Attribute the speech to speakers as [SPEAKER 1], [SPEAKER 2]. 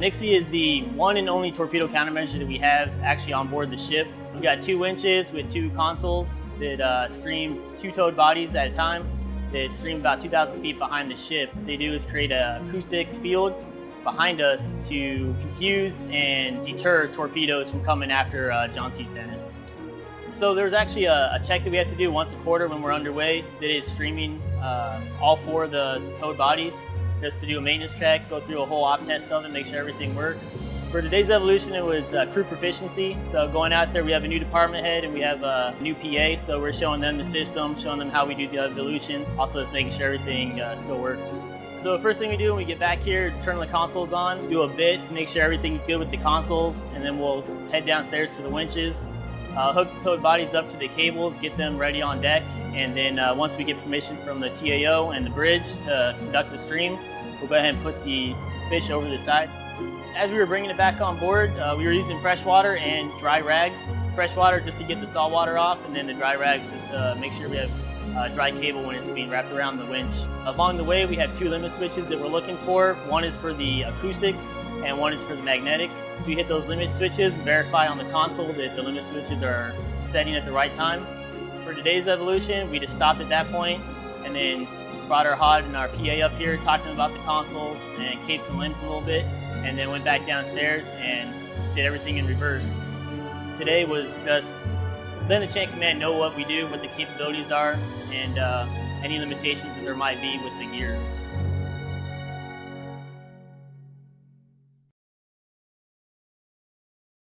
[SPEAKER 1] NIXIE is the one and only torpedo countermeasure that we have actually on board the ship. We've got 2 winches with 2 consoles that stream 2 towed bodies at a time that stream about 2,000 feet behind the ship. What they do is create an acoustic field behind us to confuse and deter torpedoes from coming after John C. Stennis. So there's actually a check that we have to do once a quarter when we're underway that is streaming all 4 of the towed bodies, just to do a maintenance check, go through a whole op test of it, make sure everything works. For today's evolution, it was crew proficiency. So going out there, we have a new department head and we have a new PA. So we're showing them the system, showing them how we do the evolution. Also just making sure everything still works. So the first thing we do when we get back here, turn the consoles on, do a bit, make sure everything's good with the consoles, and then we'll head downstairs to the winches. Hook the towed bodies up to the cables, get them ready on deck, and then once we get permission from the TAO and the bridge to conduct the stream, we'll go ahead and put the fish over the side. As we were bringing it back on board, we were using fresh water and dry rags. Fresh water just to get the salt water off, and then the dry rags just to make sure we have dry cable when it's being wrapped around the winch. Along the way, we have 2 limit switches that we're looking for. One is for the acoustics and one is for the magnetic. If we hit those limit switches, verify on the console that the limit switches are setting at the right time. For today's evolution, we just stopped at that point and then brought our HOD and our PA up here, talking about the consoles and capes and limbs a little bit, and then went back downstairs and did everything in reverse. Today was just letting the chain of command know what we do, what the capabilities are, and any limitations that there might be with the gear.